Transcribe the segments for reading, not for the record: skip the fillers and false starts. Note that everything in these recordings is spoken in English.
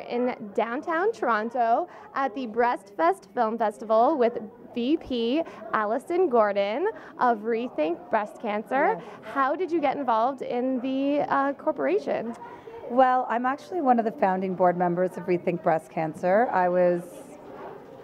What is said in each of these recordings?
in downtown Toronto at the Breast Fest Film Festival with VP Alison Gordon of Rethink Breast Cancer. Yes. How did you get involved in the corporation? Well, I'm actually one of the founding board members of Rethink Breast Cancer. I was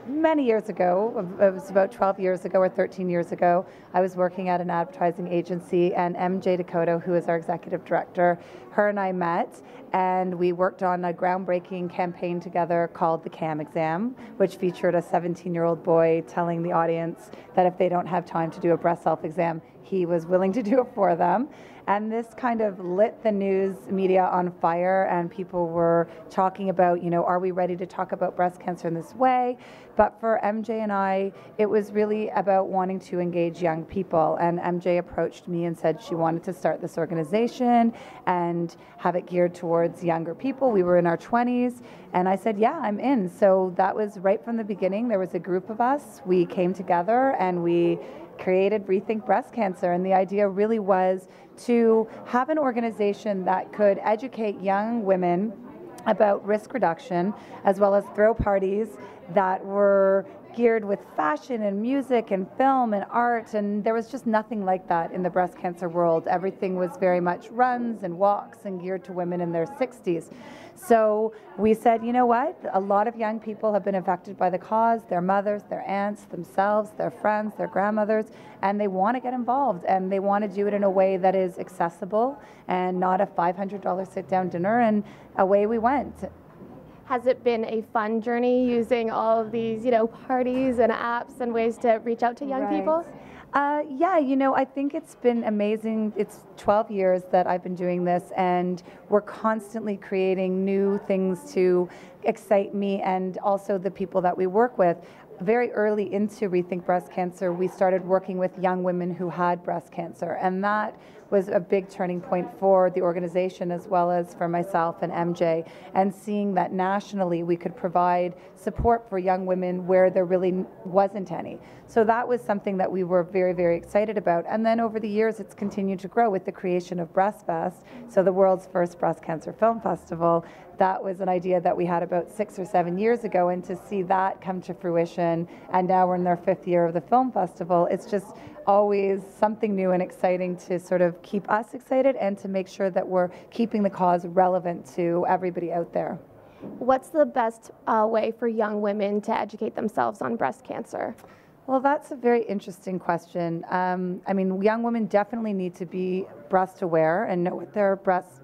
many years ago, it was about 12 years ago or 13 years ago, I was working at an advertising agency, and MJ Dakota, who is our executive director, her and I met, and we worked on a groundbreaking campaign together called the CAM exam, which featured a 17-year-old boy telling the audience that if they don't have time to do a breast self-exam, he was willing to do it for them. And this kind of lit the news media on fire, and people were talking about, are we ready to talk about breast cancer in this way? But for MJ and I, it was really about wanting to engage young people. And MJ approached me and said she wanted to start this organization and have it geared towards younger people. We were in our 20s, and I said, yeah, I'm in. So that was right from the beginning. There was a group of us. We came together and we created Rethink Breast Cancer, and the idea really was to have an organization that could educate young women about risk reduction, as well as throw parties that were geared with fashion and music and film and art, and there was just nothing like that in the breast cancer world. Everything was very much runs and walks and geared to women in their 60s. So we said, you know what, a lot of young people have been affected by the cause, their mothers, their aunts, themselves, their friends, their grandmothers, and they want to get involved, and they want to do it in a way that is accessible and not a $500 sit-down dinner, and away we went. Has it been a fun journey using all of these, parties and apps and ways to reach out to young people? Yeah, I think it's been amazing. It's 12 years that I've been doing this, and we're constantly creating new things to excite me and also the people that we work with. Very early into Rethink Breast Cancer, we started working with young women who had breast cancer, and that was a big turning point for the organization as well as for myself and MJ, and seeing that nationally we could provide support for young women where there really wasn't any. So that was something that we were very, very excited about. And then over the years it's continued to grow with the creation of Breast Fest, so the world's first breast cancer film festival. That was an idea that we had about 6 or 7 years ago, and to see that come to fruition, and now we're in our 5th year of the film festival, it's just always something new and exciting to sort of keep us excited and to make sure that we're keeping the cause relevant to everybody out there. What's the best way for young women to educate themselves on breast cancer? Well, that's a very interesting question. Young women definitely need to be breast aware and know what their breasts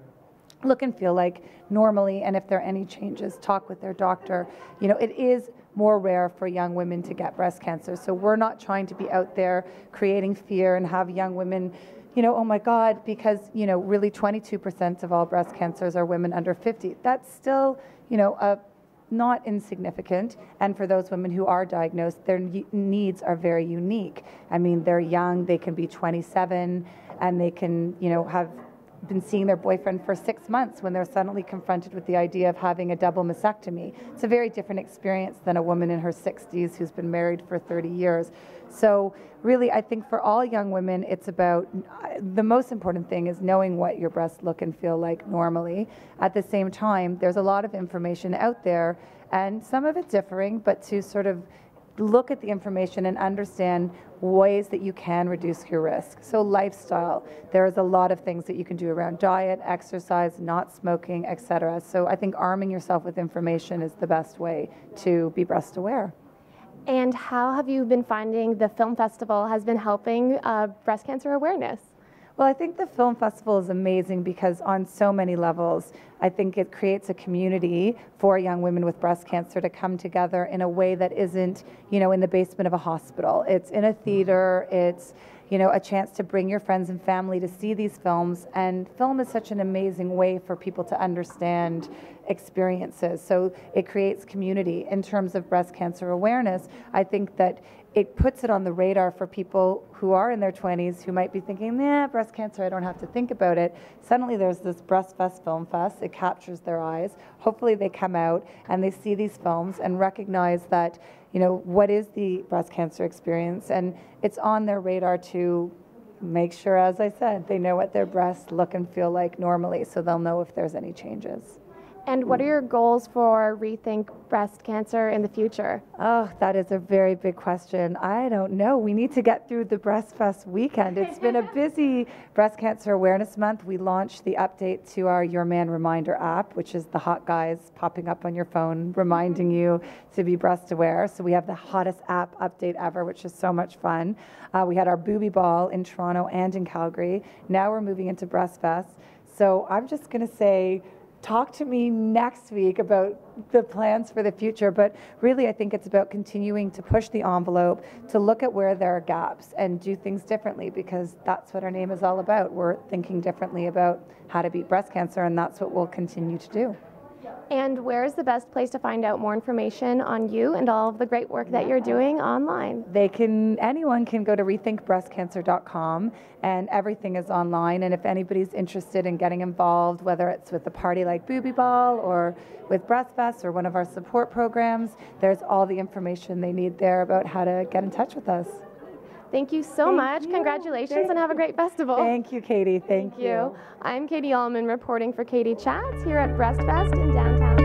look and feel like normally, and if there are any changes, talk with their doctor. It is more rare for young women to get breast cancer, so we're not trying to be out there creating fear and have young women, oh my God, because, really 22% of all breast cancers are women under 50. That's still, not insignificant, and for those women who are diagnosed, their needs are very unique. They're young, they can be 27, and they can, have been seeing their boyfriend for 6 months when they're suddenly confronted with the idea of having a double mastectomy. It's a very different experience than a woman in her 60s who's been married for 30 years. So really, I think for all young women, it's about, the most important thing is knowing what your breasts look and feel like normally. At the same time, there's a lot of information out there, and some of it differing, but to sort of look at the information and understand ways that you can reduce your risk. So lifestyle, there's a lot of things that you can do around diet, exercise, not smoking, etc. So I think arming yourself with information is the best way to be breast aware. And how have you been finding the film festival has been helping breast cancer awareness? Well, I think the film festival is amazing because on so many levels, I think it creates a community for young women with breast cancer to come together in a way that isn't, in the basement of a hospital. It's in a theater, it's, a chance to bring your friends and family to see these films, and film is such an amazing way for people to understand experiences. So it creates community. In terms of breast cancer awareness, I think that it puts it on the radar for people who are in their 20s who might be thinking, breast cancer, I don't have to think about it. Suddenly there's this Breast Fest Film Fest. It captures their eyes. Hopefully they come out and they see these films and recognize that, what is the breast cancer experience? And it's on their radar to make sure, as I said, they know what their breasts look and feel like normally, so they'll know if there's any changes. And what are your goals for Rethink Breast Cancer in the future? Oh, that is a very big question. I don't know. We need to get through the Breast Fest weekend. It's been a busy Breast Cancer Awareness Month. We launched the update to our Your Man Reminder app, which is the hot guys popping up on your phone, reminding you to be breast aware. So we have the hottest app update ever, which is so much fun. We had our Booby Ball in Toronto and in Calgary. Now we're moving into Breast Fest. So I'm just going to say, talk to me next week about the plans for the future, but really I think it's about continuing to push the envelope, to look at where there are gaps and do things differently, because that's what our name is all about. We're thinking differently about how to beat breast cancer, and that's what we'll continue to do. And where is the best place to find out more information on you and all of the great work that you're doing online? Anyone can go to rethinkbreastcancer.com, and everything is online. And if anybody's interested in getting involved, whether it's with a party like Booby Ball or with Breast Fest or one of our support programs, there's all the information they need there about how to get in touch with us. Thank you so much. Congratulations and have a great festival. Thank you, Katie. Thank you. I'm Katie Uhlmann reporting for Katie Chats here at Breast Fest in downtown.